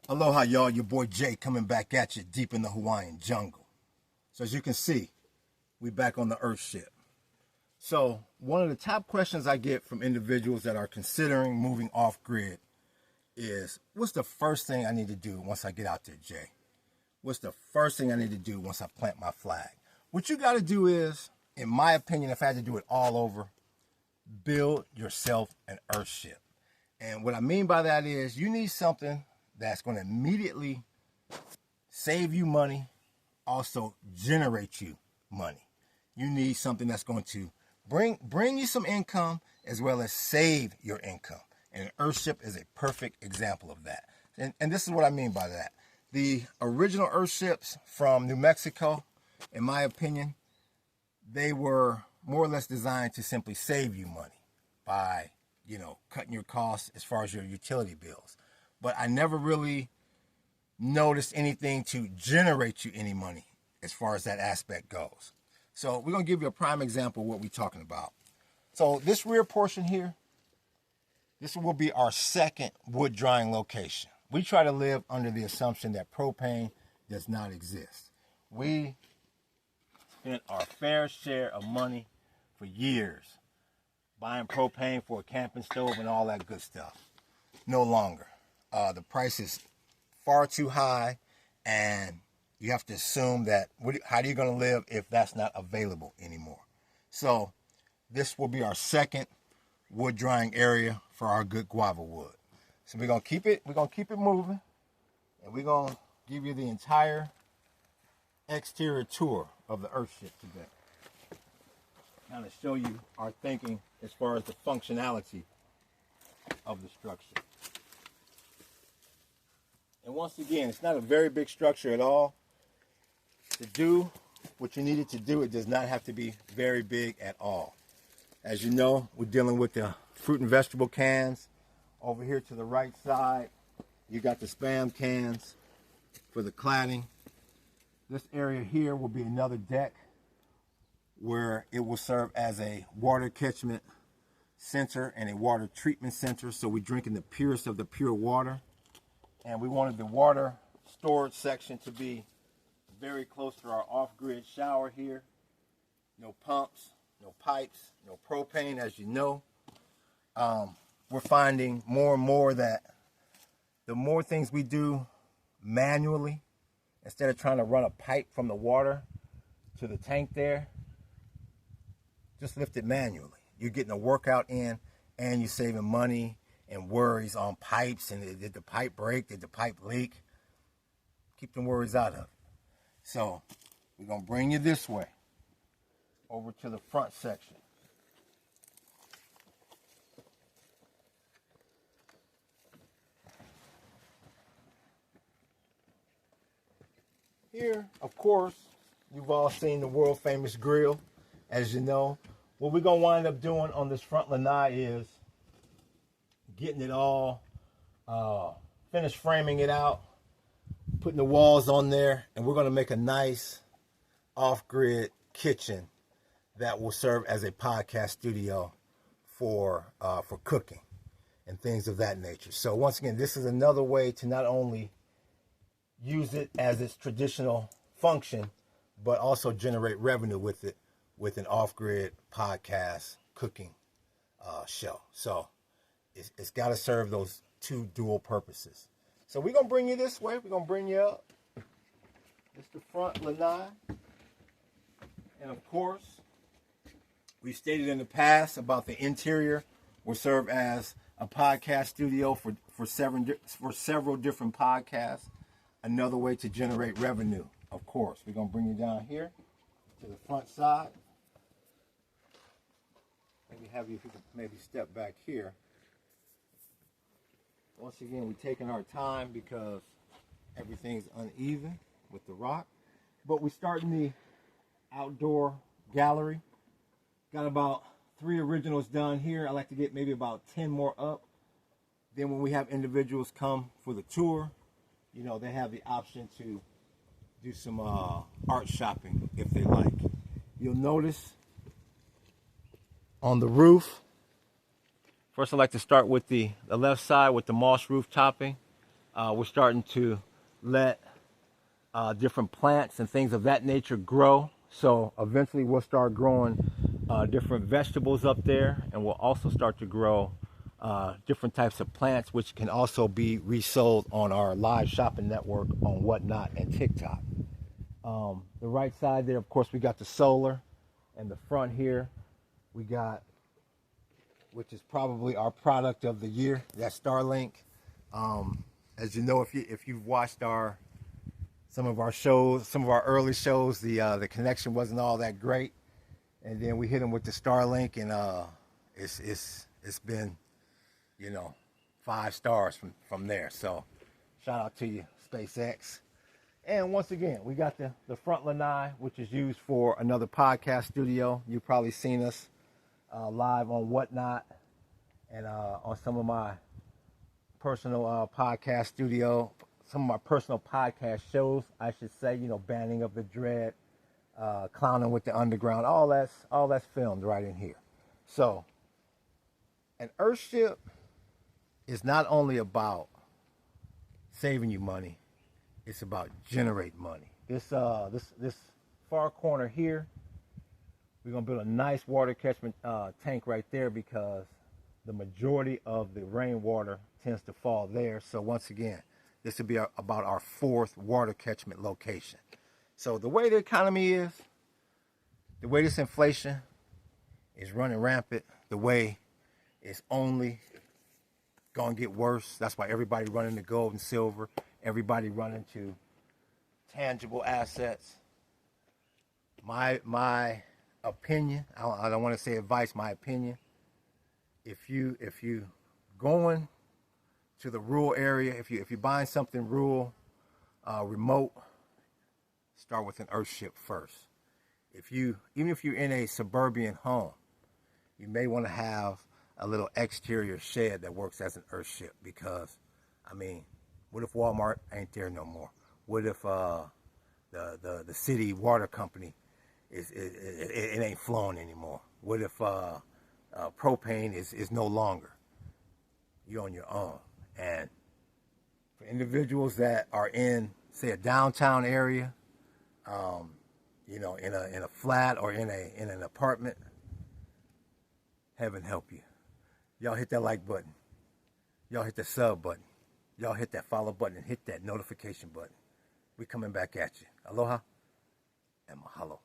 Aloha, y'all. Your boy Jay coming back at you deep in the Hawaiian jungle. So as you can see, we back on the Earthship. So one of the top questions I get from individuals that are considering moving off grid is, what's the first thing I need to do once I get out there, Jay? What's the first thing I need to do once I plant my flag? What you got to do is, in my opinion, if I had to do it all over, build yourself an Earthship. And what I mean by that is you need something that's going to immediately save you money, also generate you money. You need something that's going to bring you some income as well as save your income. And Earthship is a perfect example of that. And this is what I mean by that. The original Earthships from New Mexico, in my opinion, they were more or less designed to simply save you money by, cutting your costs as far as your utility bills. But I never really noticed anything to generate you any money as far as that aspect goes. So we're going to give you a prime example of what we're talking about. So this rear portion here, this will be our second wood drying location. We try to live under the assumption that propane does not exist. We spent our fair share of money for years buying propane for a camping stove and all that good stuff. No longer. The price is far too high, and you have to assume that how are you going to live if that's not available anymore? So this will be our second wood drying area for our good guava wood. So we're gonna keep it moving, and we're gonna give you the entire exterior tour of the Earthship today. Kind of show you our thinking as far as the functionality of the structure. And once again, it's not a very big structure at all. To do what you needed to do, it does not have to be very big at all. As you know, we're dealing with the fruit and vegetable cans. Over here to the right side, you got the Spam cans for the cladding. This area here will be another deck where it will serve as a water catchment center and a water treatment center. So we're drinking the purest of the pure water. And we wanted the water storage section to be very close to our off-grid shower here. No pumps, no pipes, no propane, as you know. We're finding more and more that the more things we do manually, instead of trying to run a pipe from the water to the tank there, just lift it manually. You're getting a workout in, and you're saving money and worries on pipes. And did the pipe break? Did the pipe leak? Keep them worries out of it. So we're going to bring you this way, over to the front section. Here, of course, you've all seen the world famous grill. As you know, what we're going to wind up doing on this front lanai is getting it all finished, framing it out, putting the walls on there, and we're going to make a nice off-grid kitchen that will serve as a podcast studio for cooking and things of that nature. So once again, this is another way to not only use it as its traditional function, but also generate revenue with it with an off-grid podcast cooking show. So it's got to serve those two dual purposes. So we're going to bring you this way. We're going to bring you up. It's the front lanai. And of course, we stated in the past about the interior will serve as a podcast studio for several different podcasts. Another way to generate revenue, of course. We're going to bring you down here to the front side. Maybe have you, if you could maybe step back here. Once again, we're taking our time because everything's uneven with the rock. But we're starting the outdoor gallery. Got about 3 originals done here. I like to get maybe about 10 more up. Then when we have individuals come for the tour, they have the option to do some art shopping if they like. You'll notice on the roof, first I'd like to start with the left side with the moss roof topping. we're starting to let different plants and things of that nature grow. So eventually we'll start growing different vegetables up there, and we'll also start to grow different types of plants, which can also be resold on our live shopping network on Whatnot and TikTok. The right side there, of course, we got the solar, and the front here we got, which is probably our product of the year, that Starlink. As you know, if you've watched some of our shows, some of our early shows, the connection wasn't all that great, and then we hit them with the Starlink, and it's been, 5 stars from there. So shout out to you, SpaceX. And once again, we got the front lanai, which is used for another podcast studio. You've probably seen us live on Whatnot and on some of my personal podcast studio, some of my personal podcast shows, I should say, Banning of the Dread, Clowning with the Underground, all that's filmed right in here. So an Earthship is not only about saving you money, it's about generating money. This far corner here, we're gonna build a nice water catchment tank right there, because the majority of the rainwater tends to fall there. So once again, this will be about our 4th water catchment location. So the way the economy is, the way this inflation is running rampant, the way it's only gonna get worse. That's why everybody running to gold and silver, everybody running to tangible assets. My opinion, I don't want to say advice, my opinion, if you going to the rural area, if you're buying something rural, remote, start with an Earthship first. Even if you're in a suburban home, you may want to have a little exterior shed that works as an Earthship, because what if Walmart ain't there no more? What if the city water company it ain't flowing anymore? What if propane is no longer? You're on your own. And for individuals that are in, say, a downtown area, in a flat or in an apartment, heaven help you. Y'all hit that like button. Y'all hit the sub button. Y'all hit that follow button and hit that notification button. We coming back at you. Aloha and mahalo.